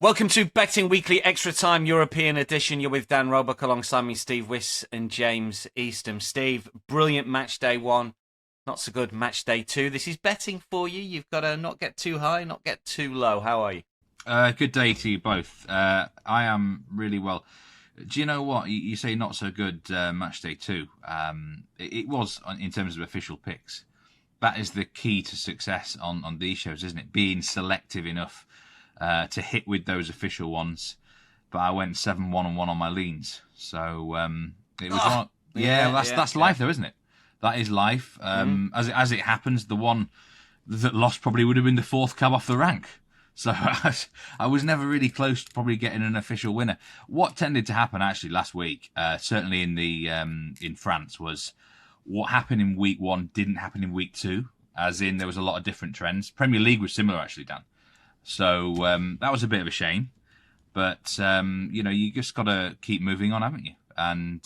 Welcome to Betting Weekly Extra Time European Edition. You're with Dan Roebuck alongside me, Steve Wyss and James Eastham. Steve, brilliant match day one. Not so good match day two. This is betting for you. You've got to not get too high, not get too low. How are you? Good day to you both. I am really well. Do you know what? You say not so good match day two. It was in terms of official picks. That is the key to success on these shows, isn't it? Being selective enough to hit with those official ones. But I went 7-1-1 on my leans. So it was that's life though, isn't it? That is life. As it happens, the one that lost probably would have been the fourth cab off the rank. So I was never really close to probably getting an official winner. What tended to happen actually last week, certainly in France, was what happened in week one didn't happen in week two, as in there was a lot of different trends. Premier League was similar actually, Dan. So that was a bit of a shame. But, you just got to keep moving on, haven't you? And,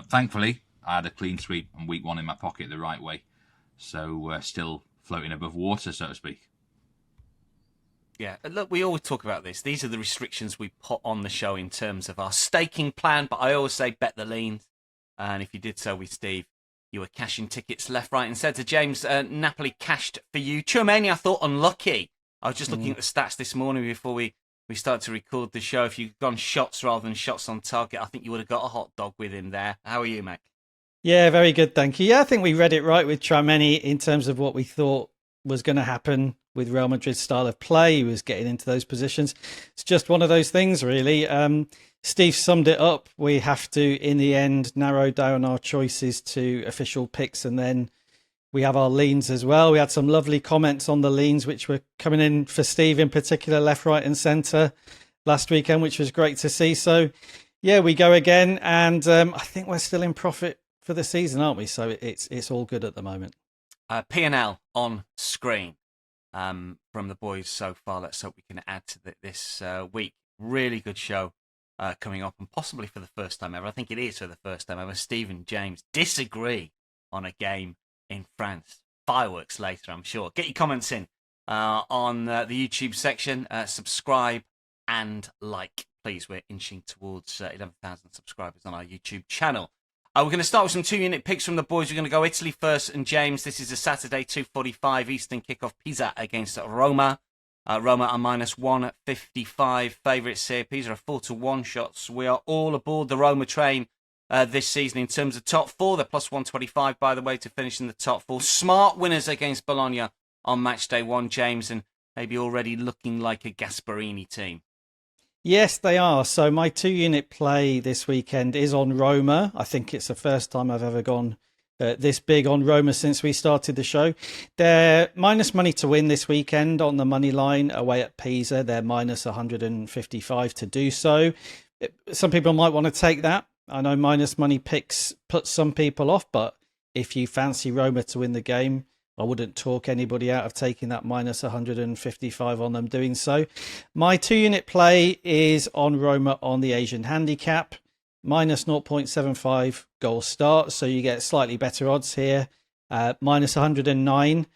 thankfully, I had a clean sweep on week one in my pocket the right way. So still floating above water, so to speak. Yeah, look, we always talk about this. These are the restrictions we put on the show in terms of our staking plan. But I always say bet the leans. And if you did so with Steve, you were cashing tickets left, right and centre. James, Napoli cashed for you. Tchouameni, I thought, unlucky. I was just looking at the stats this morning before we started to record the show. If you'd gone shots rather than shots on target, I think you would have got a hot dog with him there. How are you, Mac? Yeah, very good, thank you. Yeah, I think we read it right with Tchouameni in terms of what we thought was going to happen with Real Madrid's style of play. He was getting into those positions. It's just one of those things, really. Steve summed it up. We have to, in the end, narrow down our choices to official picks, and then we have our leans as well. We had some lovely comments on the leans, which were coming in for Steve in particular, left, right and centre last weekend, which was great to see. So, yeah, we go again. And I think we're still in profit for the season, aren't we? So it's all good at the moment. P&L on screen from the boys so far. Let's hope we can add to this week. Really good show coming up, and possibly for the first time ever. I think it is for the first time ever. Steve and James disagree on a game in France. Fireworks later, I'm sure. Get your comments in on the YouTube section. Subscribe and like, please. We're inching towards 11,000 subscribers on our YouTube channel. We're going to start with some 2-unit picks from the boys. We're going to go Italy first. And James, this is a Saturday 2:45 Eastern kickoff. Pisa against Roma. Roma are minus 155 favourites here. Pisa are 4-1 shots. We are all aboard the Roma train this season in terms of top four. They're plus 125, by the way, to finish in the top four. Smart winners against Bologna on match day one, James, and maybe already looking like a Gasperini team. Yes, they are. So my 2-unit play this weekend is on Roma. I think it's the first time I've ever gone this big on Roma since we started the show. They're minus money to win this weekend on the money line away at Pisa. They're minus 155 to do so. Some people might want to take that. I know minus money picks put some people off, but if you fancy Roma to win the game, I wouldn't talk anybody out of taking that minus 155 on them doing so. My 2-unit play is on Roma on the Asian handicap, minus 0.75 goal start. So you get slightly better odds here, minus 109.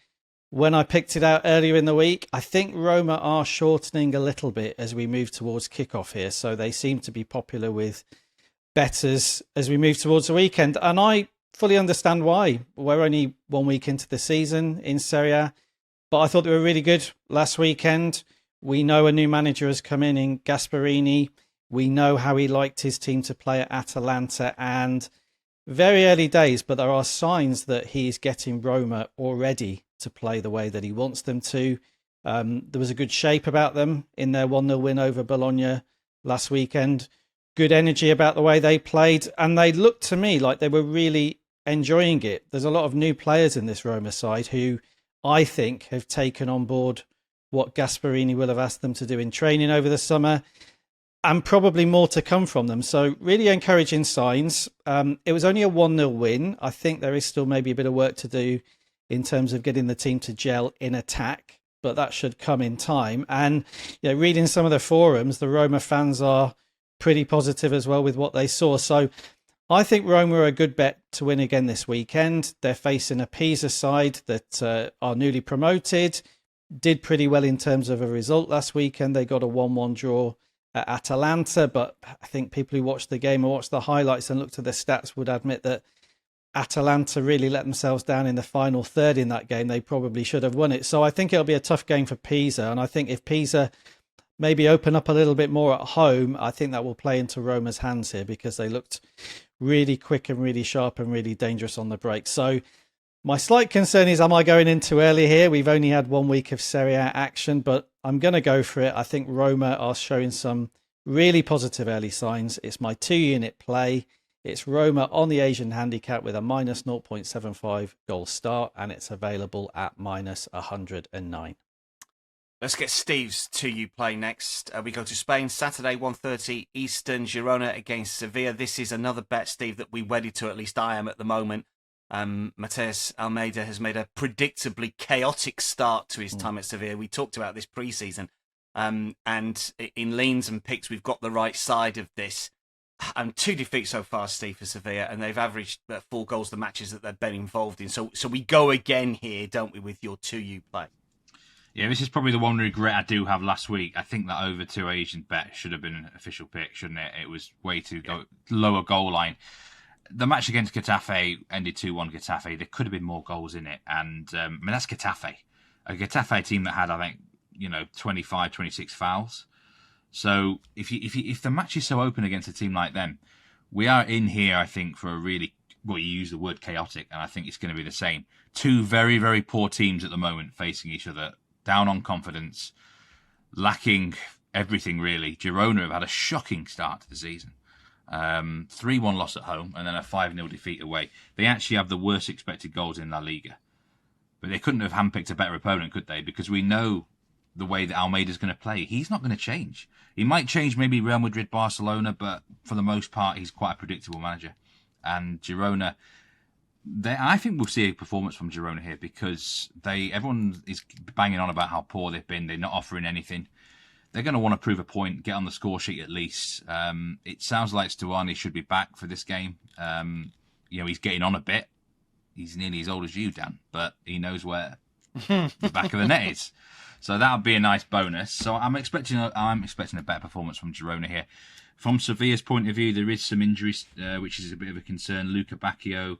When I picked it out earlier in the week, I think Roma are shortening a little bit as we move towards kickoff here. So they seem to be popular with bettors as we move towards the weekend. And I fully understand why. We're only 1 week into the season in Serie A, but I thought they were really good last weekend. We know a new manager has come in Gasperini. We know how he liked his team to play at Atalanta, and very early days, but there are signs that he's getting Roma already to play the way that he wants them to. There was a good shape about them in their 1-0 win over Bologna last weekend. Good energy about the way they played, and they looked to me like they were really enjoying it. There's a lot of new players in this Roma side who I think have taken on board what Gasperini will have asked them to do in training over the summer, and probably more to come from them. So really encouraging signs. It was only a 1-0 win. I think there is still maybe a bit of work to do in terms of getting the team to gel in attack, but that should come in time. And reading some of the forums, the Roma fans are pretty positive as well with what they saw. So I think Roma are a good bet to win again this weekend. They're facing a Pisa side that are newly promoted. did pretty well in terms of a result last weekend. They got a 1-1 draw at Atalanta, but I think people who watched the game or watched the highlights and looked at the stats would admit that Atalanta really let themselves down in the final third in that game. They probably should have won it. So I think it'll be a tough game for Pisa. And I think if Pisa maybe open up a little bit more at home, I think that will play into Roma's hands here, because they looked really quick and really sharp and really dangerous on the break. So my slight concern is, am I going in too early here? We've only had 1 week of Serie A action, but I'm going to go for it. I think Roma are showing some really positive early signs. It's my 2-unit play. It's Roma on the Asian handicap with a minus 0.75 goal start, and it's available at minus 109. Let's get Steve's 2U play next. We go to Spain, Saturday, 1:30, Eastern, Girona against Sevilla. This is another bet, Steve, that we wedded to, at least I am at the moment. Mateus Almeida has made a predictably chaotic start to his time at Sevilla. We talked about this pre-season. And in leans and picks, we've got the right side of this. 2 defeats so far, Steve, for Sevilla, and they've averaged 4 goals the matches that they've been involved in. So we go again here, don't we, with your 2U play? Yeah, this is probably the one regret I do have last week. I think that over 2 Asian bet should have been an official pick, shouldn't it? It was way too lower goal line. The match against Getafe ended 2-1 Getafe. There could have been more goals in it. And that's Getafe. A Getafe team that had, I think, 25, 26 fouls. So if the match is so open against a team like them, we are in here, I think, for a really, you use the word chaotic, and I think it's going to be the same. 2 very, very poor teams at the moment facing each other, down on confidence, lacking everything really. Girona have had a shocking start to the season. 3-1 loss at home and then a 5-0 defeat away. They actually have the worst expected goals in La Liga. But they couldn't have handpicked a better opponent, could they? Because we know the way that Almeida's going to play. He's not going to change. He might change maybe Real Madrid, Barcelona, but for the most part, he's quite a predictable manager. And Girona, I think we'll see a performance from Girona here, because everyone is banging on about how poor they've been. They're not offering anything. They're going to want to prove a point, get on the score sheet at least. It sounds like Stuani should be back for this game. He's getting on a bit. He's nearly as old as you, Dan, but he knows where the back of the net is. So that would be a nice bonus. So I'm expecting a better performance from Girona here. From Sevilla's point of view, there is some injuries, which is a bit of a concern. Luca Bacchio,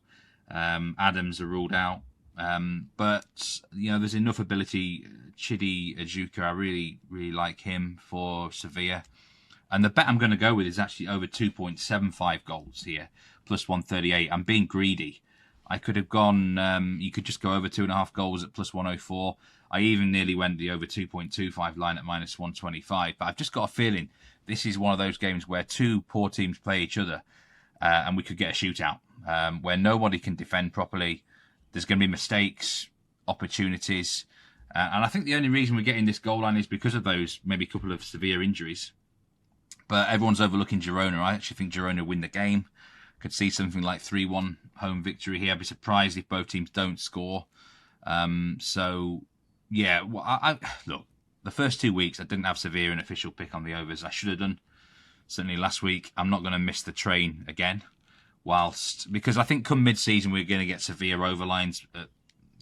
Adams are ruled out. But there's enough ability. Chidi Ajuka, I really, really like him for Sevilla. And the bet I'm going to go with is actually over 2.75 goals here, plus 138. I'm being greedy. I could have gone, you could just go over 2.5 goals at plus 104. I even nearly went the over 2.25 line at minus 125. But I've just got a feeling this is one of those games where 2 poor teams play each other, and we could get a shootout where nobody can defend properly. There's going to be mistakes, opportunities. And I think the only reason we're getting this goal line is because of those, maybe a couple of severe injuries. But everyone's overlooking Girona. I actually think Girona win the game. Could see something like 3-1 home victory here. I'd be surprised if both teams don't score. Look, the first 2 weeks I didn't have Sevilla an official pick on the overs. I should have done. Certainly last week. I'm not going to miss the train again. Because I think come mid-season we're going to get Sevilla over lines at,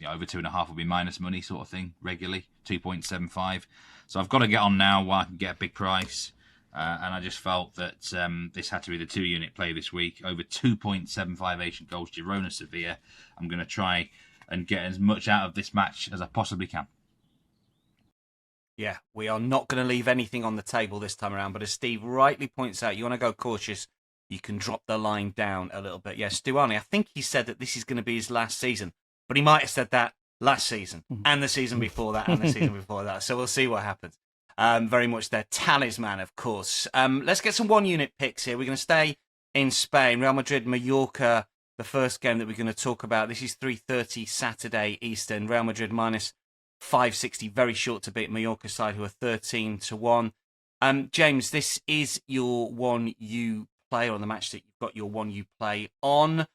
over 2.5 will be minus money sort of thing regularly, 2.75. So I've got to get on now while I can get a big price. And I just felt that this had to be the 2-unit play this week. Over 2.75 Asian goals, Girona Sevilla. I'm going to try and get as much out of this match as I possibly can. Yeah, we are not going to leave anything on the table this time around. But as Steve rightly points out, you want to go cautious, you can drop the line down a little bit. Yeah, Stuani, I think he said that this is going to be his last season. But he might have said that last season and the season before that and the season before that. So we'll see what happens. Very much their talisman, of course. Let's get some 1-unit picks here. We're going to stay in Spain. Real Madrid, Mallorca, the first game that we're going to talk about. This is 3:30 Saturday Eastern. Real Madrid minus 560, very short to beat Mallorca side, who are 13-1. James, this is your 1U play on the match that you've got your 1U play on.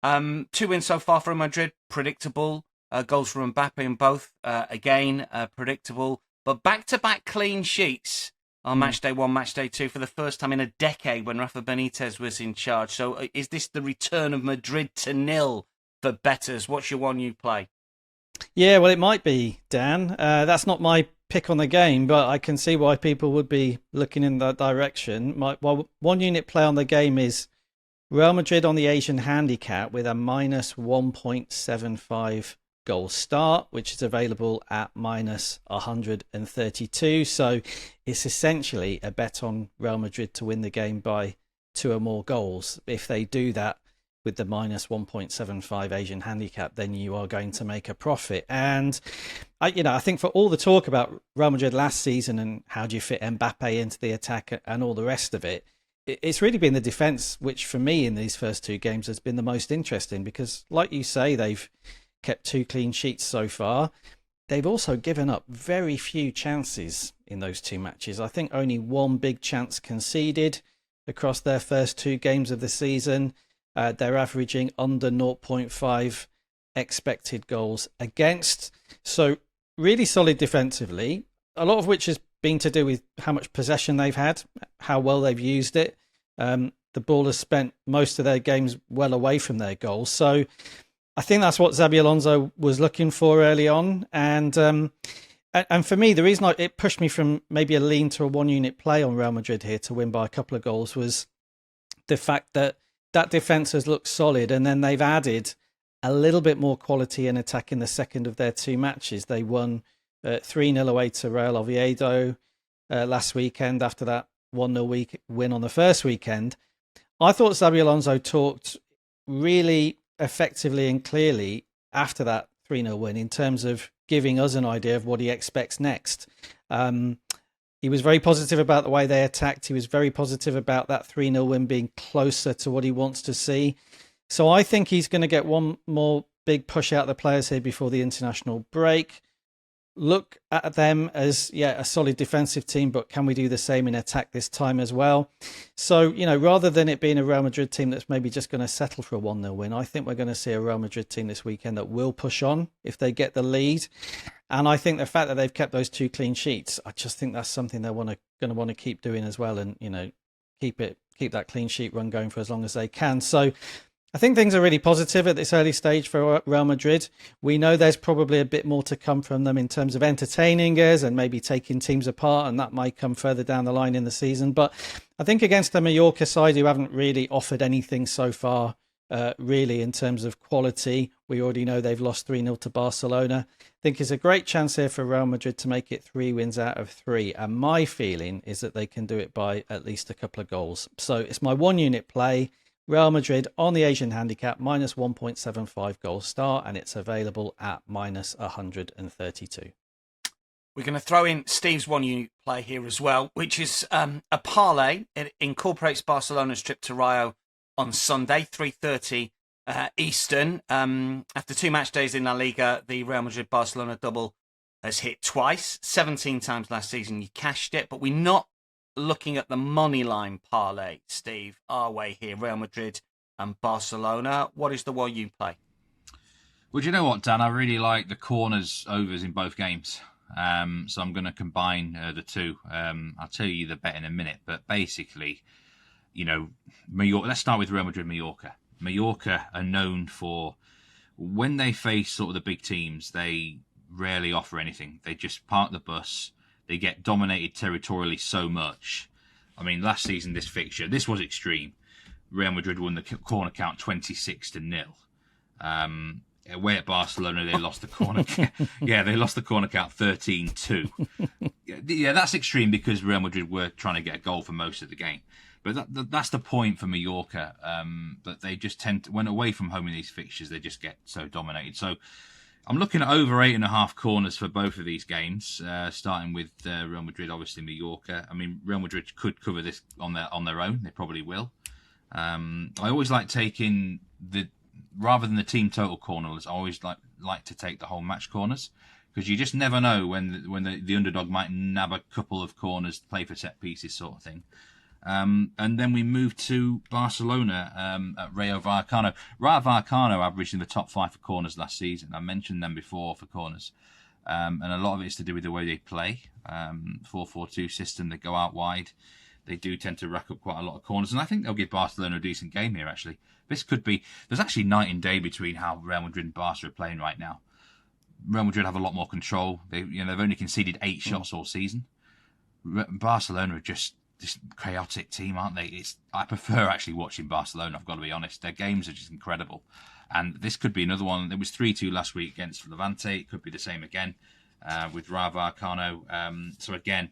2 wins so far from Madrid, predictable. Goals from Mbappe in both, again, predictable. But back-to-back clean sheets on match day 1, match day 2 for the first time in a decade when Rafa Benitez was in charge. So is this the return of Madrid to nil for bettors? What's your 1U play? Yeah, well, it might be, Dan. That's not my pick on the game, but I can see why people would be looking in that direction. Well, one unit play on the game is Real Madrid on the Asian handicap with a minus 1.75 goal start, which is available at minus 132. So it's essentially a bet on Real Madrid to win the game by two or more goals. If they do that with the minus 1.75 Asian handicap, then you are going to make a profit. And I think for all the talk about Real Madrid last season and how do you fit Mbappe into the attack and all the rest of it, it's really been the defence which for me in these first two games has been the most interesting, because like you say, they've kept 2 clean sheets so far. They've also given up very few chances in those 2 matches. I think only 1 big chance conceded across their first 2 games of the season. They're averaging under 0.5 expected goals against. So really solid defensively, a lot of which has been to do with how much possession they've had, how well they've used it. The ball has spent most of their games well away from their goals. So I think that's what Xabi Alonso was looking for early on. And for me, the reason it pushed me from maybe a lean to a 1 unit play on Real Madrid here to win by a couple of goals was the fact that defence has looked solid, and then they've added a little bit more quality in attack in the second of their 2 matches. They won 3-0 away to Real Oviedo last weekend after that 1-0 win on the first weekend. I thought Xabi Alonso talked really effectively and clearly after that 3-0 win in terms of giving us an idea of what he expects next. He was very positive about the way they attacked. He was very positive about that 3-0 win being closer to what he wants to see. So I think he's going to get one more big push out of the players here before the international break. Look at them as, a solid defensive team, but can we do the same in attack this time as well? So, rather than it being a Real Madrid team that's maybe just going to settle for a 1-0 win, I think we're going to see a Real Madrid team this weekend that will push on if they get the lead. And I think the fact that they've kept those 2 clean sheets, I just think that's something they're going to want to keep doing as well, and keep that clean sheet run going for as long as they can. So I think things are really positive at this early stage for Real Madrid. We know there's probably a bit more to come from them in terms of entertaining us and maybe taking teams apart, and that might come further down the line in the season. But I think against the Mallorca side, who haven't really offered anything so far, really in terms of quality, we already know they've lost 3-0 to Barcelona. I think it's a great chance here for Real Madrid to make it 3 wins out of 3. And my feeling is that they can do it by at least a couple of goals. So it's my 1 unit play. Real Madrid on the Asian handicap, minus 1.75 goal start, and it's available at minus 132. We're going to throw in Steve's 1 unit play here as well, which is a parlay. It incorporates Barcelona's trip to Rayo on Sunday, 3:30 Eastern. After 2 match days in La Liga, the Real Madrid-Barcelona double has hit twice, 17 times last season. You cashed it, but we're not looking at the money line parlay, Steve, our way here, Real Madrid and Barcelona. What is the one you play? Well, do you know what, Dan? I really like the corners overs in both games. So I'm going to combine the 2. I'll tell you the bet in a minute, but basically, Mallorca, let's start with Real Madrid Mallorca. Mallorca are known for, when they face sort of the big teams, they rarely offer anything. They just park the bus. They get dominated territorially so much. I mean, last season, this fixture, this was extreme. Real Madrid won the corner count 26-0. Away at Barcelona, they lost the corner. They lost the corner count 13-2. Yeah, that's extreme because Real Madrid were trying to get a goal for most of the game. But that's the point for Mallorca. That they just when away from home in these fixtures, they just get so dominated. So I'm looking at over 8.5 corners for both of these games, starting with Real Madrid, obviously Mallorca. I mean, Real Madrid could cover this on their own. They probably will. I always like taking rather than the team total corners, I always like to take the whole match corners, because you just never know when the underdog might nab a couple of corners, play for set pieces sort of thing. And then we move to Barcelona at Rayo Vallecano. Rayo Vallecano averaged in the top 5 for corners last season. I mentioned them before for corners. And a lot of it is to do with the way they play. 4-4-2 system, they go out wide. They do tend to rack up quite a lot of corners. And I think they'll give Barcelona a decent game here, actually. This could be... There's actually night and day between how Real Madrid and Barca are playing right now. Real Madrid have a lot more control. They've only conceded 8 shots all season. Barcelona are just this chaotic team, aren't they? I prefer actually watching Barcelona, I've got to be honest. Their games are just incredible. And this could be another one. There was 3-2 last week against Levante. It could be the same again with Rayo Vallecano. So again,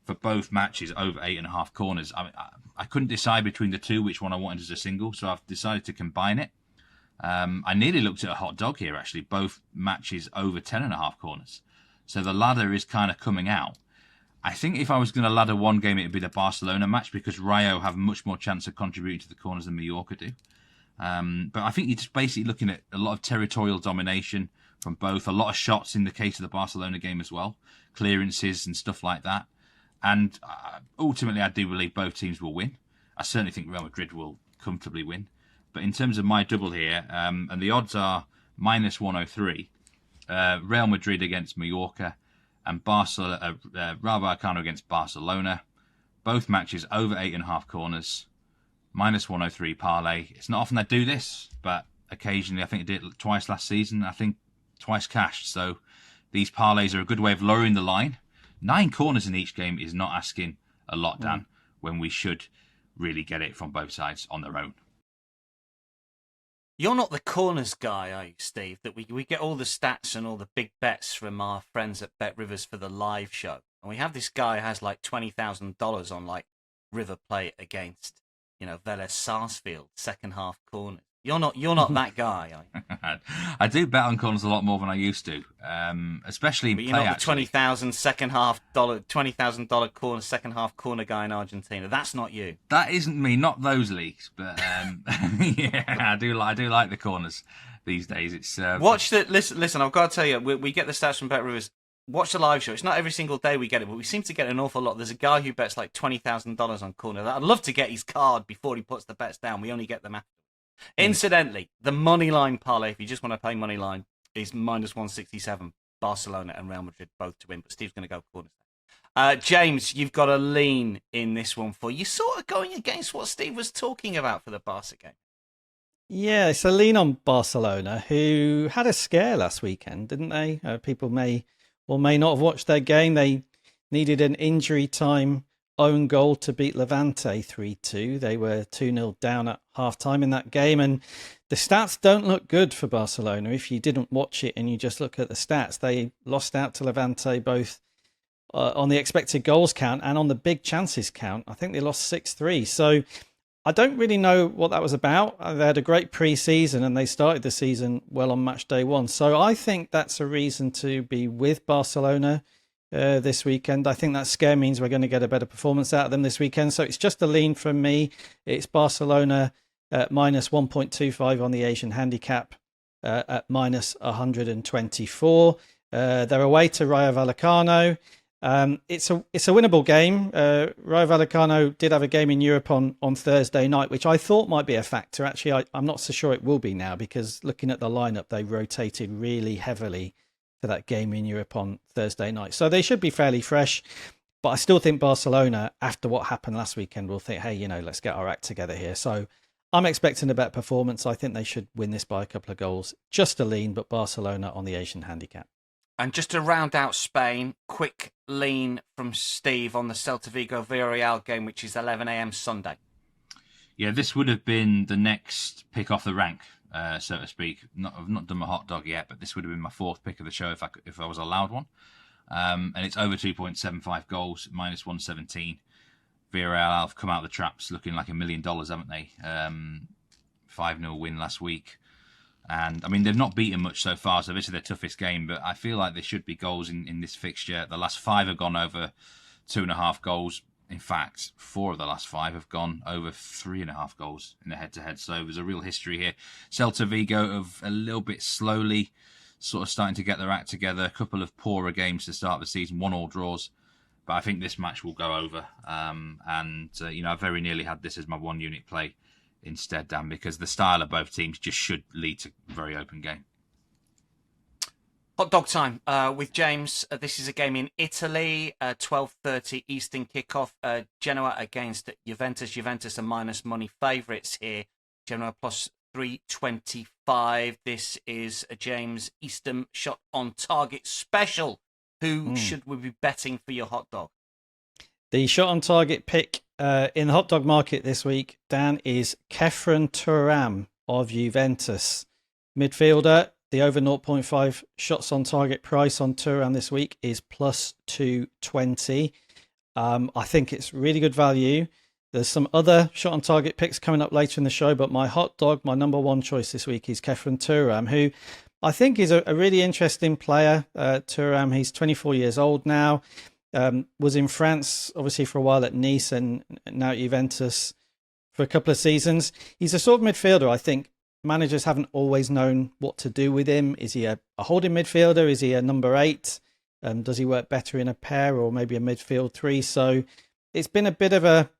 for both matches, over 8.5 corners. I couldn't decide between the two which one I wanted as a single, so I've decided to combine it. I nearly looked at a hot dog here, actually. Both matches over 10.5 corners. So the ladder is kind of coming out. I think if I was going to ladder one game, it would be the Barcelona match because Rayo have much more chance of contributing to the corners than Mallorca do. But I think you're just basically looking at a lot of territorial domination from both, a lot of shots in the case of the Barcelona game as well, clearances and stuff like that. And ultimately, I do believe both teams will win. I certainly think Real Madrid will comfortably win. But in terms of my double here, and the odds are -103, Real Madrid against Mallorca and Rayo Vallecano against Barcelona. Both matches over 8.5 corners, -103 parlay. It's not often they do this, but occasionally, I think they did it twice last season. I think twice cashed. So these parlays are a good way of lowering the line. 9 corners in each game is not asking a lot, Dan, when we should really get it from both sides on their own. You're not the corners guy, are you, Steve? That we get all the stats and all the big bets from our friends at Bet Rivers for the live show. And we have this guy who has like $20,000 on like River Plate against, Vélez Sarsfield, second half corners. You're not that guy, are you? I do bet on corners a lot more than I used to, especially in but play. You're not the $20,000 corner second half corner guy in Argentina. That's not you. That isn't me. Not those leagues, but yeah, I do like the corners these days. It's watch the listen. I've got to tell you, we get the stats from Bet Rivers. Watch the live show. It's not every single day we get it, but we seem to get an awful lot. There's a guy who bets like $20,000 on corner. I'd love to get his card before he puts the bets down. We only get them after. Incidentally, the money line parlay, if you just want to play money line, is -167. Barcelona and Real Madrid both to win, but Steve's going to go corners. James, you've got a lean in this one for you. Sort of going against what Steve was talking about for the Barca game. Yeah, it's a lean on Barcelona, who had a scare last weekend, didn't they? People may or may not have watched their game. They needed an injury time own goal to beat Levante 3-2. They were 2-0 down at half-time in that game, and the stats don't look good for Barcelona. If you didn't watch it and you just look at the stats, they lost out to Levante both on the expected goals count and on the big chances count. I think they lost 6-3. So I don't really know what that was about. They had a great pre-season and they started the season well on match day 1. So I think that's a reason to be with Barcelona this weekend. I think that scare means we're going to get a better performance out of them this weekend. So it's just a lean from me. It's Barcelona at -1.25 on the Asian handicap at -124. They're away to Rayo Vallecano. It's a winnable game. Rayo Vallecano did have a game in Europe on Thursday night, which I thought might be a factor. Actually, I'm not so sure it will be now, because looking at the lineup, they rotated really heavily for that game in Europe on Thursday night. So they should be fairly fresh. But I still think Barcelona, after what happened last weekend, will think, hey, let's get our act together here. So I'm expecting a better performance. I think they should win this by a couple of goals. Just a lean, but Barcelona on the Asian handicap. And just to round out Spain, quick lean from Steve on the Celta Vigo Villarreal game, which is 11 a.m. Sunday. Yeah, this would have been the next pick off the rank, so to speak. I've not done my hot dog yet, but this would have been my 4th pick of the show if I was allowed one. And it's over 2.75 goals, -117. Villarreal have come out of the traps looking like $1 million, haven't they? 5-0 win last week. And, I mean, they've not beaten much so far, so this is their toughest game, but I feel like there should be goals in this fixture. The last 5 have gone over 2.5 goals. In fact, 4 of the last 5 have gone over 3.5 goals in the head-to-head, so there's a real history here. Celta Vigo have a little bit slowly sort of starting to get their act together. A couple of poorer games to start the season, 1 all draws. But I think this match will go over. I very nearly had this as my 1 unit play instead, Dan, because the style of both teams just should lead to a very open game. Hot dog time with James. This is a game in Italy, 12:30 Eastern kickoff. Genoa against Juventus. Juventus are minus money favourites here. Genoa plus 325. This is a James Eastham shot on target special. Who should we be betting for your hot dog? The shot on target pick in the hot dog market this week, Dan, is Khéphren Thuram of Juventus. Midfielder, the over 0.5 shots on target price on Thuram this week is plus 220. I think it's really good value. There's some other shot on target picks coming up later in the show, but my hot dog, my number one choice this week is Khéphren Thuram, who I think is a really interesting player. Thuram, he's 24 years old now. Was in France, obviously, for a while at Nice and now at Juventus for a couple of seasons. He's a sort of midfielder. I think managers haven't always known what to do with him. Is he a holding midfielder? Is he a number 8? Does he work better in a pair or maybe a midfield 3? So it's been a bit of a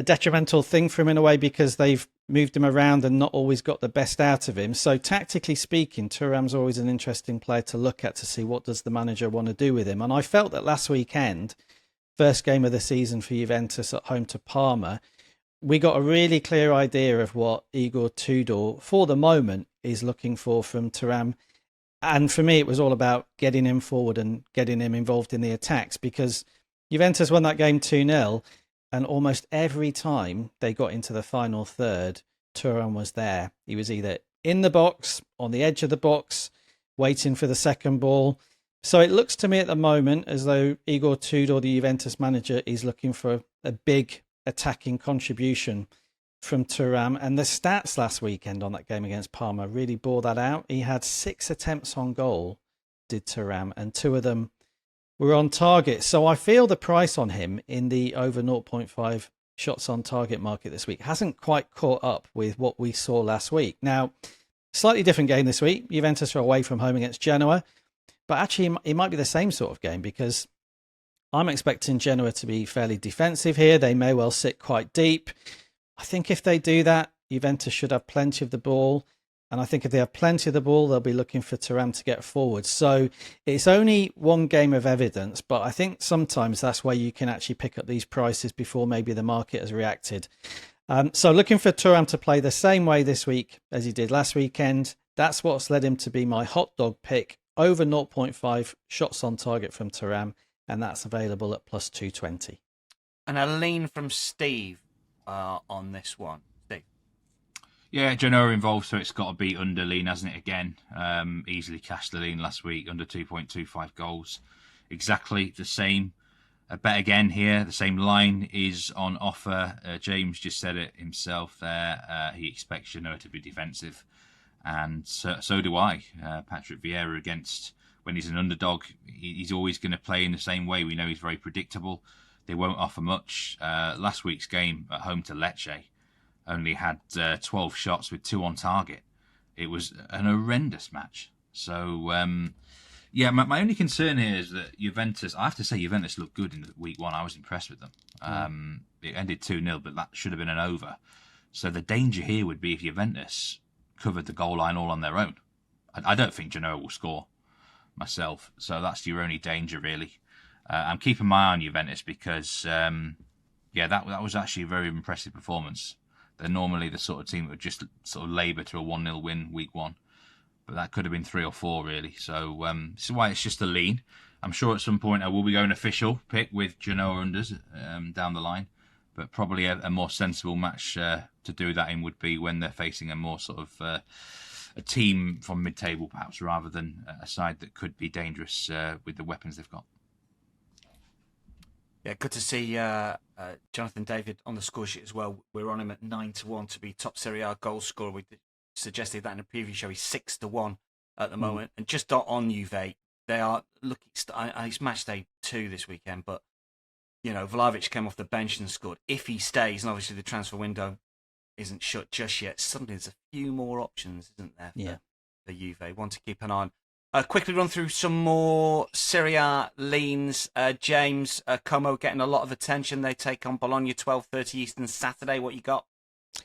detrimental thing for him in a way because they've moved him around and not always got the best out of him. So tactically speaking, Thuram's always an interesting player to look at to see what does the manager want to do with him. And I felt that last weekend, first game of the season for Juventus at home to Parma, we got a really clear idea of what Igor Tudor, for the moment, is looking for from Thuram. And for me, it was all about getting him forward and getting him involved in the attacks because Juventus won that game 2-0. And almost every time they got into the final third, Thuram was there. He was either in the box, on the edge of the box, waiting for the second ball. So it looks to me at the moment as though Igor Tudor, the Juventus manager, is looking for a big attacking contribution from Thuram. And the stats last weekend on that game against Parma really bore that out. He had 6 attempts on goal, did Thuram, and 2 of them were on target. So I feel the price on him in the over 0.5 shots on target market this week hasn't quite caught up with what we saw last week. Now, slightly different game this week. Juventus are away from home against Genoa, but actually it might be the same sort of game because I'm expecting Genoa to be fairly defensive here. They may well sit quite deep. I think if they do that, Juventus should have plenty of the ball. And I think if they have plenty of the ball, they'll be looking for Thuram to get forward. So it's only one game of evidence, but I think sometimes that's where you can actually pick up these prices before maybe the market has reacted. So looking for Thuram to play the same way this week as he did last weekend. That's what's led him to be my hot dog pick, over 0.5 shots on target from Thuram, and that's available at plus 220. And a lean from Steve on this one. Yeah, Genoa involved, so it's got to be under lean, hasn't it, again? Easily cashed the lean last week, under 2.25 goals. Exactly the same. A bet again here. The same line is on offer. James just said it himself there. He expects Genoa to be defensive. And so do I. Patrick Vieira against, when he's an underdog, he's always going to play in the same way. We know he's very predictable. They won't offer much. Last week's game at home to Lecce only had 12 shots with 2 on target. It was an horrendous match. So, my only concern here is that Juventus, I have to say Juventus looked good in week 1. I was impressed with them. It ended 2-0, but that should have been an over. So the danger here would be if Juventus covered the goal line all on their own. I don't think Genoa will score myself. So that's your only danger, really. I'm keeping my eye on Juventus because, that was actually a very impressive performance. They're normally the sort of team that would just sort of labour to a 1-0 win week 1. But that could have been 3 or 4, really. So this is why it's just a lean. I'm sure at some point I will be going official pick with Genoa unders down the line. But probably a more sensible match to do that in would be when they're facing a more sort of a team from mid-table, perhaps, rather than a side that could be dangerous with the weapons they've got. Yeah, good to see Jonathan David on the score sheet as well. We're on him at 9-1 to be top Serie A goal scorer. We suggested that in a previous show. He's 6-1 at the moment. And just on Juve, they are looking. It's match day 2 this weekend, but Vlahovic came off the bench and scored. If he stays, and obviously the transfer window isn't shut just yet, suddenly there's a few more options, isn't there? For Juve. One to keep an eye on. Quickly run through some more Serie A Leans. James, Como getting a lot of attention. They take on Bologna 12:30 Eastern Saturday. What you got?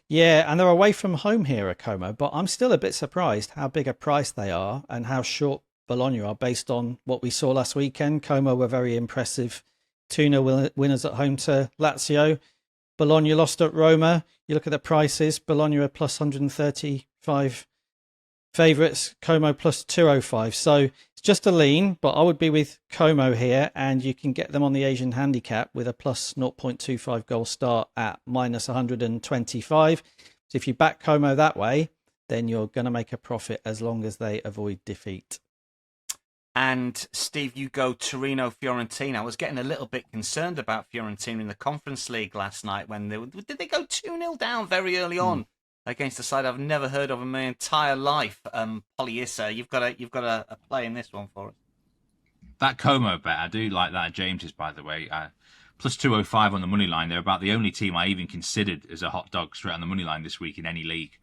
Yeah, and they're away from home here at Como, but I'm still a bit surprised how big a price they are and how short Bologna are based on what we saw last weekend. Como were very impressive 2-0 winners at home to Lazio. Bologna lost at Roma. You look at the prices, Bologna are plus 135 favourites, Como plus 205. So it's just a lean, but I would be with Como here, and you can get them on the Asian handicap with a plus 0.25 goal start at minus 125. So if you back Como that way, then you're going to make a profit as long as they avoid defeat. And Steve, you go Torino-Fiorentina. I was getting a little bit concerned about Fiorentina in the Conference League last night when did they go 2-0 down very early on against a side I've never heard of in my entire life. Polyissa, you've got a play in this one for us. That Como bet, I do like that at James's, by the way. Plus 205 on the money line. They're about the only team I even considered as a hot dog straight on the money line this week in any league.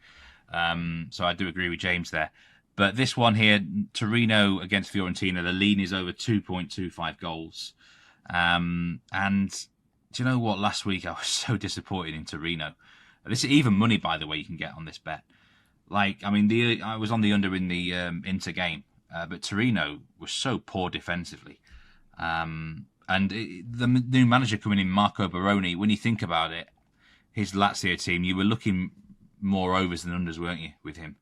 So I do agree with James there. But this one here, Torino against Fiorentina, the lean is over 2.25 goals. And do you know what? Last week I was so disappointed in Torino. This is even money, by the way, you can get on this bet. I was on the under in the Inter game, but Torino was so poor defensively. The new manager coming in, Marco Baroni, when you think about it, his Lazio team, you were looking more overs than unders, weren't you, with him?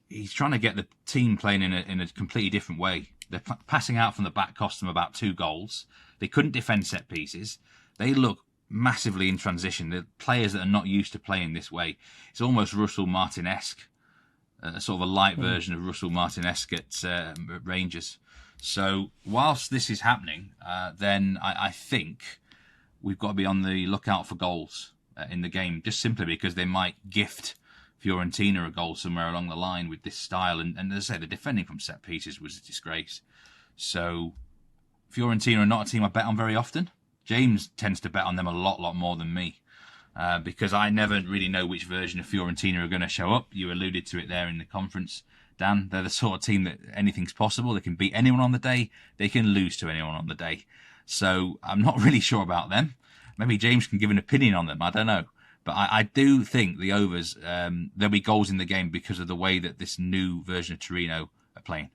He's trying to get the team playing in a completely different way. They're passing out from the back cost them about 2 goals. They couldn't defend set pieces. They look massively in transition. The players that are not used to playing this way. It's almost Russell Martin-esque, sort of a light version of Russell Martin-esque at Rangers. So whilst this is happening, then I think we've got to be on the lookout for goals in the game, just simply because they might gift Fiorentina a goal somewhere along the line with this style. And as I say, the defending from set pieces was a disgrace. So Fiorentina are not a team I bet on very often. James tends to bet on them a lot more than me because I never really know which version of Fiorentina are going to show up. You alluded to it there in the conference, Dan. They're the sort of team that anything's possible. They can beat anyone on the day. They can lose to anyone on the day. So I'm not really sure about them. Maybe James can give an opinion on them. I don't know. But I do think the overs, there'll be goals in the game because of the way that this new version of Torino are playing.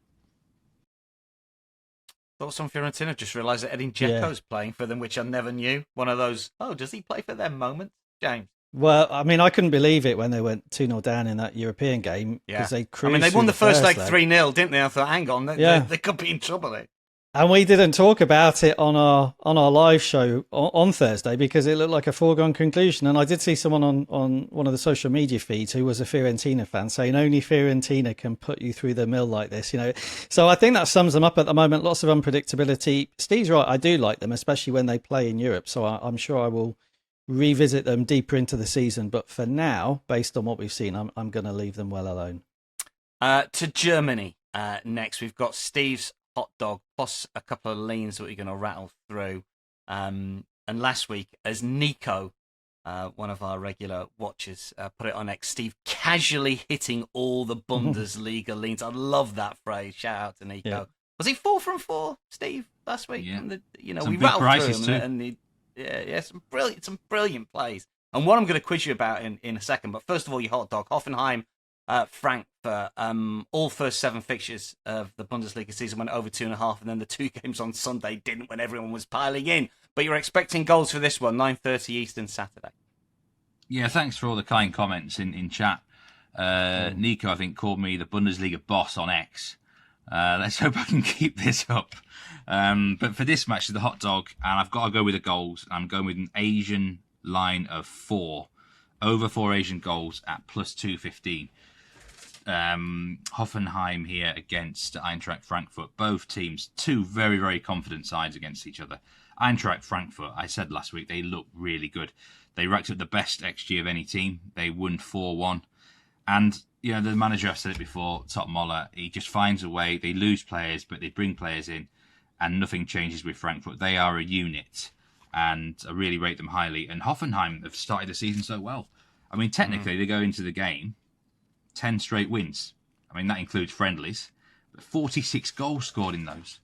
Thoughts on Fiorentina? Just realised that Edin Dzeko's playing for them, which I never knew. One of those, does he play for them moments? James? Well, I mean, I couldn't believe it when they went 2-0 down in that European game because they cruised. They won the first leg leg 3-0, didn't they? I thought, hang on, they could be in trouble here. And we didn't talk about it on our live show on Thursday because it looked like a foregone conclusion. And I did see someone on one of the social media feeds who was a Fiorentina fan saying only Fiorentina can put you through the mill like this, So I think that sums them up at the moment. Lots of unpredictability. Steve's right. I do like them, especially when they play in Europe. So I'm sure I will revisit them deeper into the season. But for now, based on what we've seen, I'm going to leave them well alone. To Germany next, we've got Steve's hot dog plus a couple of leans that we're going to rattle through. And last week, as Nico, one of our regular watchers, put it on X, Steve casually hitting all the Bundesliga leans. I love that phrase. Shout out to Nico. Yeah. Was he 4 from 4, Steve, last week? Yeah. And some we big rattled prices through them, too. Some brilliant plays. And what I'm going to quiz you about in a second. But first of all, your hot dog, Hoffenheim. Frankfurt, all first 7 fixtures of the Bundesliga season went over 2.5, and then the 2 games on Sunday didn't when everyone was piling in. But you're expecting goals for this one, 9:30 Eastern Saturday. Yeah, thanks for all the kind comments in chat. Nico, I think, called me the Bundesliga boss on X. Let's hope I can keep this up. But for this match, the hot dog, and I've got to go with the goals. I'm going with an Asian line of 4. Over 4 Asian goals at plus 215. Hoffenheim here against Eintracht Frankfurt. Both teams, 2 very, very confident sides against each other. Eintracht Frankfurt, I said last week, they look really good. They racked up the best XG of any team. They won 4-1. And, the manager, I've said it before, Top Moller, he just finds a way. They lose players, but they bring players in, and nothing changes with Frankfurt. They are a unit, and I really rate them highly. And Hoffenheim have started the season so well. I mean, technically, they go into the game 10 straight wins. I mean, that includes friendlies, but 46 goals scored in those.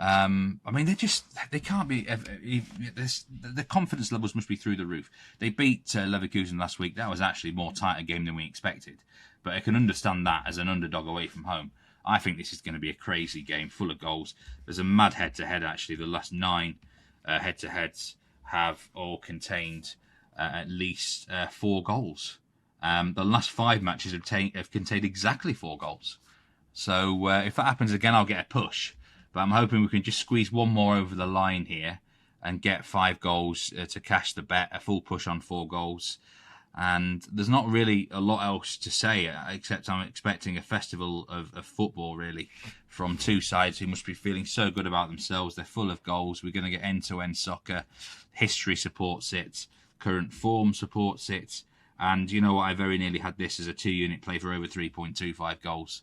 I mean, they can't be. The confidence levels must be through the roof. They beat Leverkusen last week. That was actually more tighter game than we expected. But I can understand that as an underdog away from home. I think this is going to be a crazy game full of goals. There's a mad head-to-head, actually. The last 9 head-to-heads have all contained at least 4 goals. The last 5 matches have contained exactly 4 goals. So if that happens again, I'll get a push. But I'm hoping we can just squeeze one more over the line here and get 5 goals to cash the bet, a full push on 4 goals. And there's not really a lot else to say, except I'm expecting a festival of football, really, from 2 sides who must be feeling so good about themselves. They're full of goals. We're going to get end-to-end soccer. History supports it. Current form supports it. And you know what? I very nearly had this as a 2-unit play for over 3.25 goals.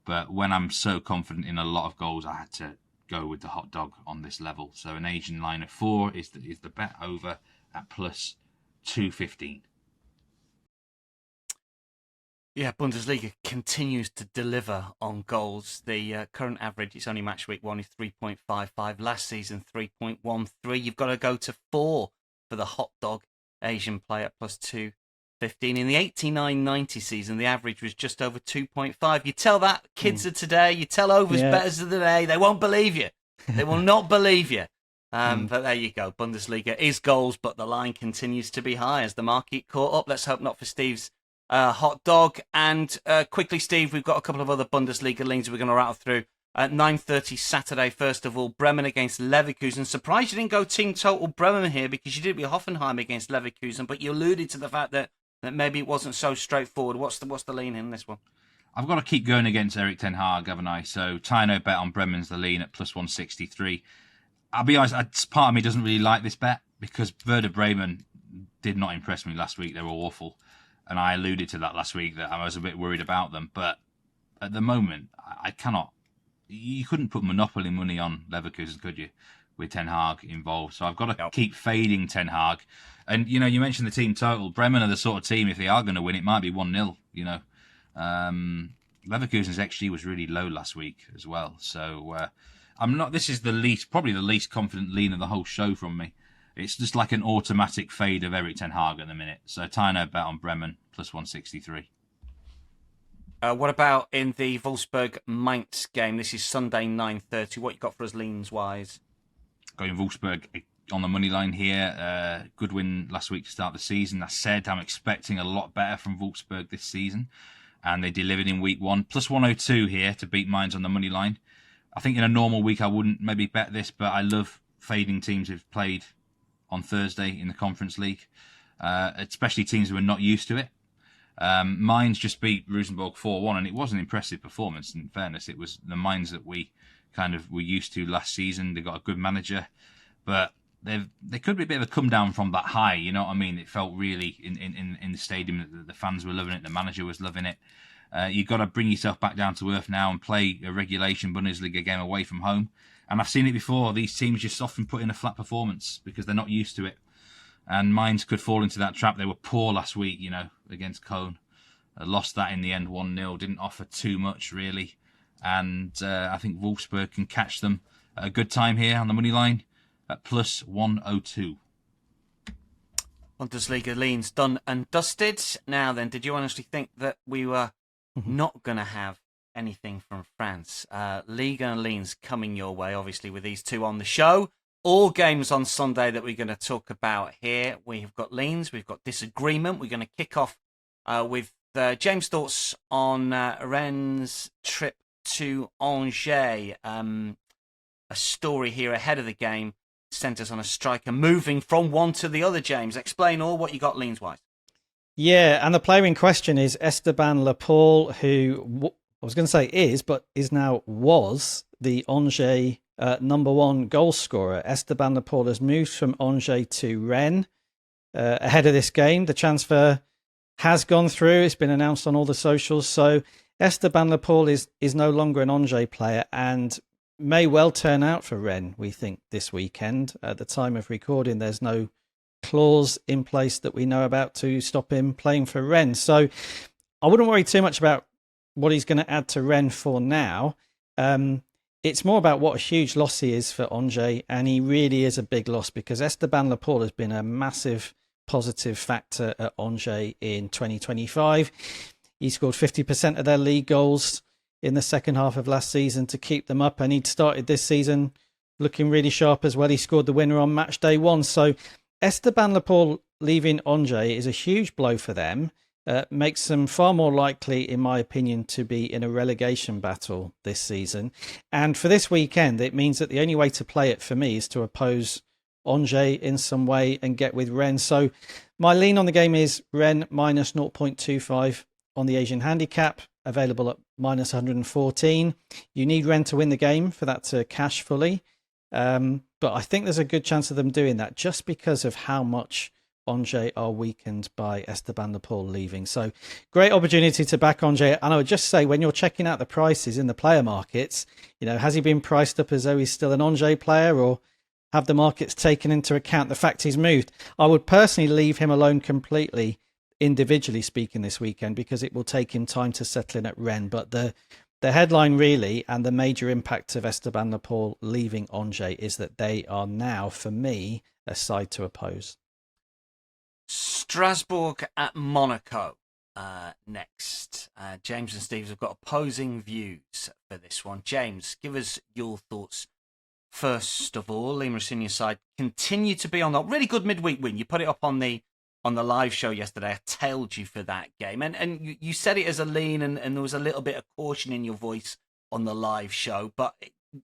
But when I'm so confident in a lot of goals, I had to go with the hot dog on this level. So an Asian line of 4 is the bet over at plus 215. Yeah, Bundesliga continues to deliver on goals. The current average, it's only match week 1, is 3.55. Last season, 3.13. You've got to go to 4 for the hot dog Asian play at plus 215. In the 89-90 season, the average was just over 2.5. You tell that kids of today, you tell overs bettors of the day, they won't believe you. They will not believe you. But there you go. Bundesliga is goals, but the line continues to be high as the market caught up. Let's hope not for Steve's hot dog. And quickly, Steve, we've got a couple of other Bundesliga leans we're going to rattle through. At 9:30 Saturday, first of all, Bremen against Leverkusen. Surprised you didn't go team total Bremen here, because you did with Hoffenheim against Leverkusen, but you alluded to the fact that maybe it wasn't so straightforward. What's the lean in this one? I've got to keep going against Erik ten Hag, haven't I? So Tino bet on Bremen's the lean at plus 163. I'll be honest, part of me doesn't really like this bet because Werder Bremen did not impress me last week. They were awful. And I alluded to that last week, that I was a bit worried about them. But at the moment, I cannot. You couldn't put monopoly money on Leverkusen, could you, with Ten Hag involved? So I've got to keep fading Ten Hag. And, you know, you mentioned the team total. Bremen are the sort of team, if they are going to win, it might be 1-0, you know. Leverkusen's XG was really low last week as well. So this is probably the least confident lean of the whole show from me. It's just like an automatic fade of Erik ten Hag at the minute. So Tino bet on Bremen plus 163. What about in the Wolfsburg-Mainz game? This is Sunday, 9:30. What you got for us leans-wise? Going Wolfsburg on the money line here. Good win last week to start the season. That said, I'm expecting a lot better from Wolfsburg this season. And they delivered in week 1. Plus 102 here to beat Mainz on the money line. I think in a normal week I wouldn't maybe bet this, but I love fading teams who've played on Thursday in the Conference League, especially teams who are not used to it. Mainz just beat Rosenborg 4-1, and it was an impressive performance. In fairness, it was the Mainz that we kind of were used to last season. They got a good manager, but they could be a bit of a come down from that high. You know what I mean? It felt really in the stadium that the fans were loving it, the manager was loving it. You've got to bring yourself back down to earth now and play a regulation Bundesliga game away from home. And I've seen it before. These teams just often put in a flat performance because they're not used to it. And Mainz could fall into that trap. They were poor last week, you know, against Cologne. Lost that in the end 1-0. Didn't offer too much, really. And I think Wolfsburg can catch them at a good time here on the money line at plus 102. Bundesliga leans done and dusted. Now then, did you honestly think that we were not going to have anything from France? Liga Leans coming your way, obviously, with these two on the show. All games on Sunday that we're going to talk about here. We've got leans, we've got disagreement. We're going to kick off with James' thoughts on Rennes' trip to Angers. A story here ahead of the game sent us on a striker moving from one to the other. James, explain all what you got leans-wise. Yeah, and the player in question is Esteban Laporte, who I was going to say was the Angers number 1 goal scorer. Esteban Laporte has moved from Angers to Rennes ahead of this game. The transfer has gone through. It's been announced on all the socials. So Esteban Laporte is no longer an Angers player and may well turn out for Rennes, we think, this weekend. At the time of recording, there's no clause in place that we know about to stop him playing for Rennes. So I wouldn't worry too much about what he's going to add to Rennes for now. It's more about what a huge loss he is for Angers, and he really is a big loss because Esteban Laporte has been a massive positive factor at Angers in 2025. He scored 50% of their league goals in the second half of last season to keep them up, and he'd started this season looking really sharp as well. He scored the winner on match day 1. So Esteban Laporte leaving Angers is a huge blow for them. Makes them far more likely, in my opinion, to be in a relegation battle this season. And for this weekend, it means that the only way to play it for me is to oppose Angers in some way and get with Rennes. So my lean on the game is Rennes minus 0.25 on the Asian handicap, available at minus 114. You need Rennes to win the game for that to cash fully. But I think there's a good chance of them doing that just because of how much Angers are weakened by Esteban Paul leaving. So great opportunity to back Angers. And I would just say, when you're checking out the prices in the player markets, has he been priced up as though he's still an Angers player, or have the markets taken into account the fact he's moved? I would personally leave him alone completely, individually speaking, this weekend, because it will take him time to settle in at Rennes. But the headline really, and the major impact of Esteban Paul leaving Angers, is that they are now, for me, a side to oppose. Strasbourg at Monaco next. James and Steve have got opposing views for this one. James, give us your thoughts. First of all, Lima Senior's side continue to be on a really good midweek win. You put it up on the live show yesterday. I tailed you for that game. And you said it as a lean, and there was a little bit of caution in your voice on the live show. But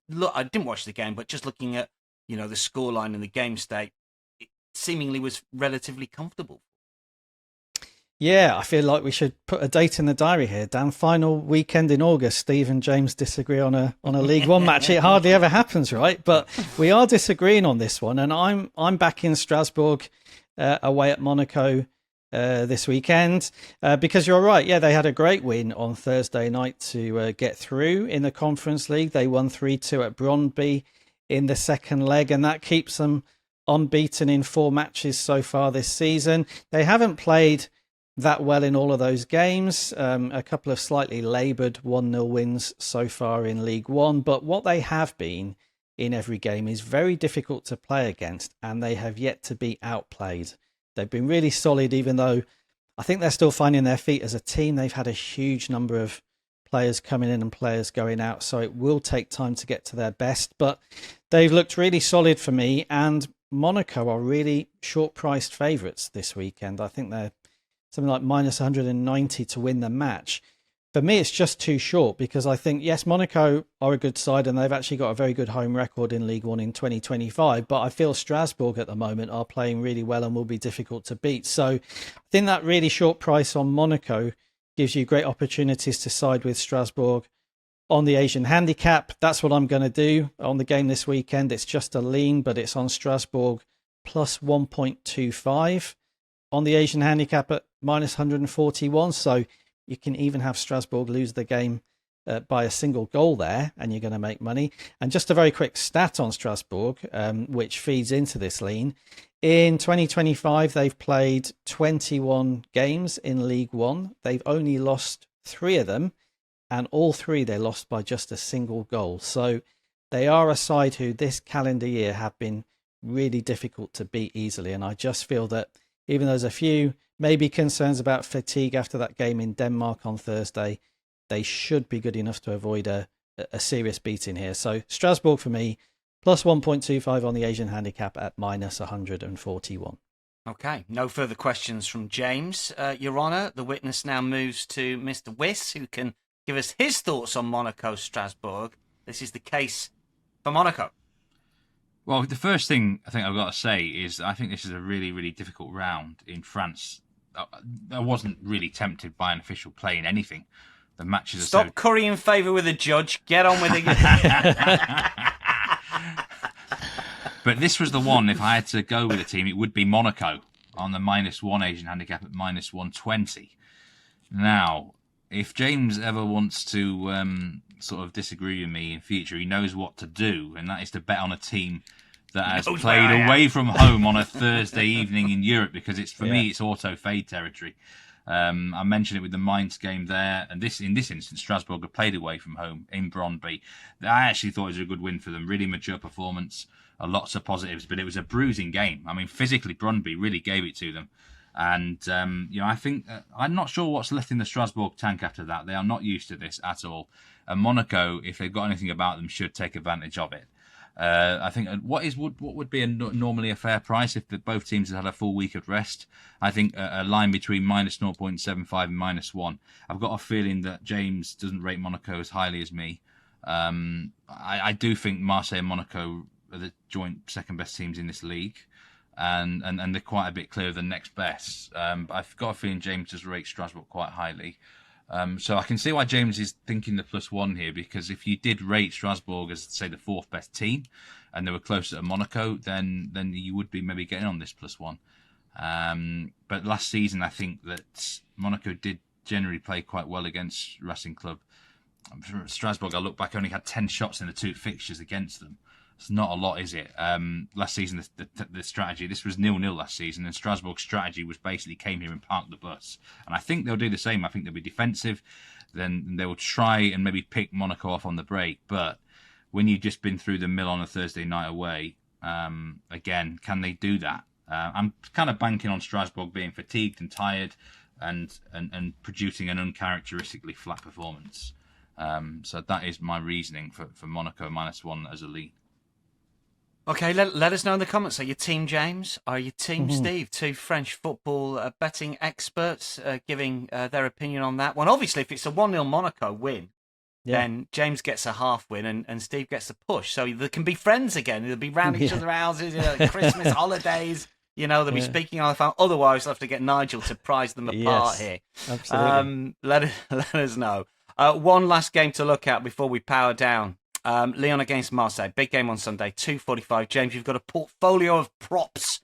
look, I didn't watch the game, but just looking at the scoreline and the game state, seemingly was relatively comfortable. Yeah, I feel like we should put a date in the diary here, Dan. Final weekend in August. Steve and James disagree on a League One match. It hardly ever happens, right? But we are disagreeing on this one, and I'm back in Strasbourg away at Monaco this weekend because you're right. Yeah, they had a great win on Thursday night to get through in the Conference League. They won 3-2 at Brøndby in the second leg, and that keeps them unbeaten in 4 matches so far this season. They haven't played that well in all of those games. A couple of slightly laboured 1-0 wins so far in League One. But what they have been in every game is very difficult to play against, and they have yet to be outplayed. They've been really solid, even though I think they're still finding their feet as a team. They've had a huge number of players coming in and players going out, so it will take time to get to their best. But they've looked really solid for me, and Monaco are really short-priced favourites this weekend. I think they're something like minus 190 to win the match. For me, it's just too short because I think, yes, Monaco are a good side and they've actually got a very good home record in League One in 2025. But I feel Strasbourg at the moment are playing really well and will be difficult to beat. So I think that really short price on Monaco gives you great opportunities to side with Strasbourg on the Asian handicap. That's what I'm going to do on the game this weekend. It's just a lean, but it's on Strasbourg plus 1.25 on the Asian handicap at minus 141. So you can even have Strasbourg lose the game by a single goal there, and you're going to make money. And just a very quick stat on Strasbourg, which feeds into this lean. In 2025, they've played 21 games in League One. They've only lost 3 of them, and all 3 they lost by just a single goal. So they are a side who this calendar year have been really difficult to beat easily. And I just feel that even though there's a few maybe concerns about fatigue after that game in Denmark on Thursday, they should be good enough to avoid a serious beating here. So Strasbourg for me, plus 1.25 on the Asian handicap at minus 141. Okay, no further questions from James. Your Honour, the witness now moves to Mr. Wyss, who can give us his thoughts on Monaco-Strasbourg. This is the case for Monaco. Well, the first thing I think I've got to say is I think this is a really, really difficult round in France. I wasn't really tempted by an official playing anything. The matches are Stop currying favour with the judge. Get on with it. But this was the one, if I had to go with a team, it would be Monaco on the -1 Asian handicap at minus 120. Now, if James ever wants to sort of disagree with me in future, he knows what to do, and that is to bet on a team that has played away from home on a Thursday evening in Europe, because it's me, it's auto-fade territory. I mentioned it with the Mainz game there, and in this instance, Strasbourg have played away from home in Brøndby. I actually thought it was a good win for them. Really mature performance, lots of positives, but it was a bruising game. I mean, physically, Brøndby really gave it to them. And, I think, I'm not sure what's left in the Strasbourg tank after that. They are not used to this at all. And Monaco, if they've got anything about them, should take advantage of it. I think what would be normally a fair price if both teams had a full week of rest. I think a line between minus 0.75 and -1. I've got a feeling that James doesn't rate Monaco as highly as me. I do think Marseille and Monaco are the joint second best teams in this league, and they're quite a bit clear of the next best. But I've got a feeling James does rate Strasbourg quite highly. So I can see why James is thinking the +1 here, because if you did rate Strasbourg as, say, the fourth best team and they were closer to Monaco, then you would be maybe getting on this +1. But last season, I think that Monaco did generally play quite well against Racing Club. Strasbourg, I look back, only had 10 shots in the 2 fixtures against them. It's not a lot, is it? Last season, the strategy, this was 0-0 last season, and Strasbourg's strategy was basically came here and parked the bus. And I think they'll do the same. I think they'll be defensive. Then they will try and maybe pick Monaco off on the break. But when you've just been through the mill on a Thursday night away, again, can they do that? I'm kind of banking on Strasbourg being fatigued and tired and producing an uncharacteristically flat performance. So that is my reasoning for Monaco -1 as a lead. Okay, let us know in the comments. Are you Team James? Are you Team Steve? 2 French football betting experts giving their opinion on that one. Obviously, if it's a 1-0 Monaco win, then James gets a half win and Steve gets a push. So they can be friends again. They'll be round each other's houses, Christmas, holidays. They'll be speaking on the phone. Otherwise, they'll have to get Nigel to prize them apart here. Absolutely. Let us know. One last game to look at before we power down. Lyon against Marseille. Big game on Sunday, 2:45. James, you've got a portfolio of props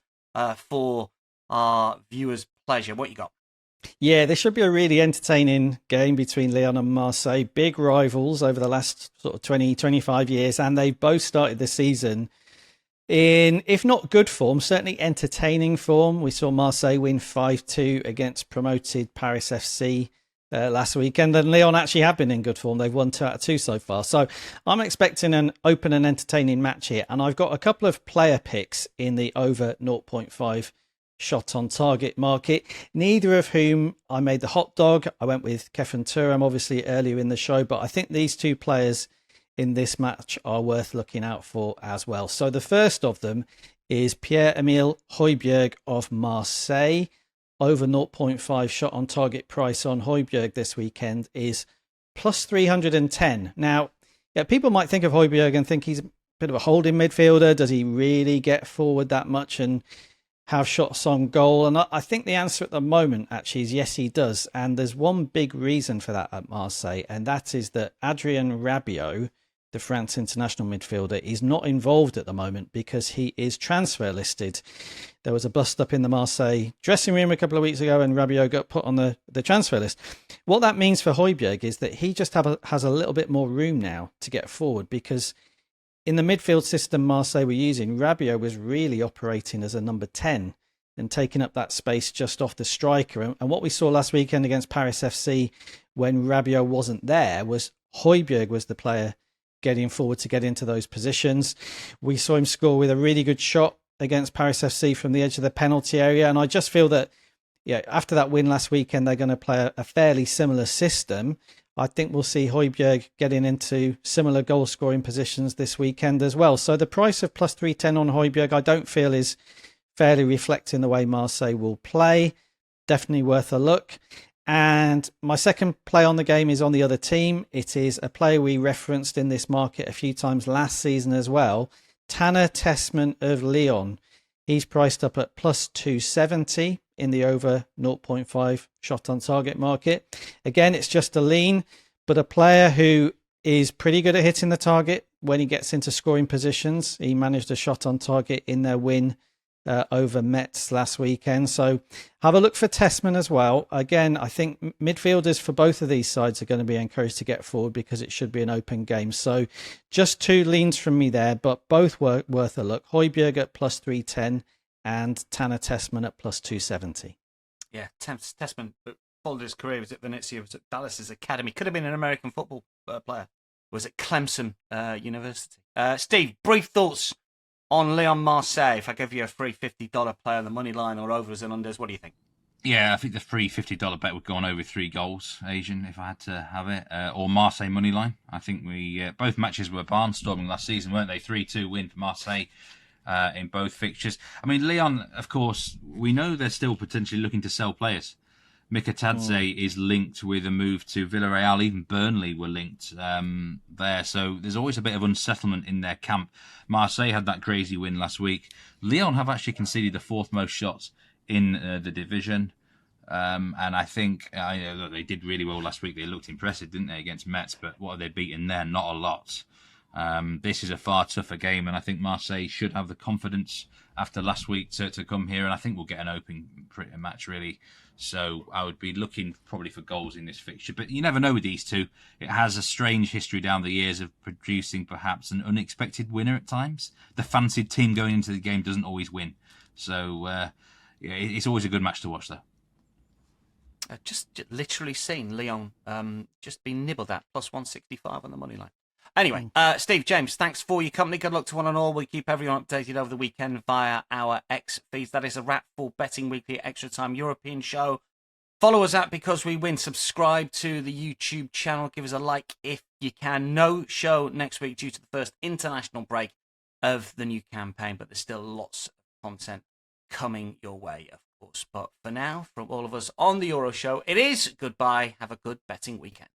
for our viewers' pleasure. What you got? Yeah, this should be a really entertaining game between Lyon and Marseille. Big rivals over the last sort of 20, 25 years, and they've both started the season in, if not good form, certainly entertaining form. We saw Marseille win 5-2 against promoted Paris FC last weekend, and Lyon actually have been in good form. They've won 2 out of 2 so far. So I'm expecting an open and entertaining match here, and I've got a couple of player picks in the over 0.5 shot on target market, neither of whom I made the hot dog. I went with Kefren Turam obviously earlier in the show, but I think these 2 players in this match are worth looking out for as well. So the first of them is Pierre-Emile Højbjerg of Marseille. Over 0.5 shot on target price on Højbjerg this weekend is plus 310. Now, people might think of Højbjerg and think he's a bit of a holding midfielder. Does he really get forward that much and have shots on goal? And I think the answer at the moment actually is yes, he does. And there's one big reason for that at Marseille, and that is that Adrien Rabiot, the France international midfielder, is not involved at the moment because he is transfer listed. There was a bust up in the Marseille dressing room a couple of weeks ago and Rabiot got put on the transfer list. What that means for Højbjerg is that he just has a little bit more room now to get forward, because in the midfield system Marseille were using, Rabiot was really operating as a number 10 and taking up that space just off the striker. And what we saw last weekend against Paris FC when Rabiot wasn't there was Højbjerg was the player getting forward to get into those positions. We saw him score with a really good shot against Paris FC from the edge of the penalty area. And I just feel that after that win last weekend, they're going to play a fairly similar system. I think we'll see Højbjerg getting into similar goal scoring positions this weekend as well. So the price of plus 310 on Højbjerg, I don't feel is fairly reflecting the way Marseille will play. Definitely worth a look. And my second play on the game is on the other team. It is a player we referenced in this market a few times last season as well. Tanner Tessman of Lyon. He's priced up at plus 270 in the over 0.5 shot on target market. Again, it's just a lean, but a player who is pretty good at hitting the target when he gets into scoring positions. He managed a shot on target in their win over Metz last weekend. So have a look for Tessman as well. Again, I think midfielders for both of these sides are going to be encouraged to get forward because it should be an open game. So just 2 leans from me there, but both worth a look. Højbjerg at plus 310 and Tanner Tessman at plus 270. Yeah, Tessman followed his career. Was at Venezia, was at Dallas's academy. Could have been an American football player. Was at Clemson University. Steve, brief thoughts on Lyon Marseille. If I give you a free $50 play on the money line or overs and unders, what do you think? Yeah, I think the free $50 bet would go on over 3 goals, Asian, if I had to have it. Or Marseille money line. I think we both matches were barnstorming last season, weren't they? 3-2 win for Marseille in both fixtures. I mean, Lyon, of course, we know they're still potentially looking to sell players. Mikatadze is linked with a move to Villarreal. Even Burnley were linked there. So there's always a bit of unsettlement in their camp. Marseille had that crazy win last week. Lyon have actually conceded the 4th most shots in the division. And I think they did really well last week. They looked impressive, didn't they, against Metz? But what have they beaten there? Not a lot. This is a far tougher game, and I think Marseille should have the confidence after last week to come here, and I think we'll get an open match, really. So I would be looking probably for goals in this fixture. But you never know with these two. It has a strange history down the years of producing perhaps an unexpected winner at times. The fancied team going into the game doesn't always win. So it's always a good match to watch, though. I've just literally seen Lyon just be nibbled at, plus 165 on the money line. Anyway, Steve, James, thanks for your company. Good luck to one and all. We keep everyone updated over the weekend via our X feeds. That is a wrap for Betting Weekly Extra Time European show. Follow us at Because We Win. Subscribe to the YouTube channel. Give us a like if you can. No show next week due to the first international break of the new campaign, but there's still lots of content coming your way, of course. But for now, from all of us on the Euro Show, it is goodbye. Have a good betting weekend.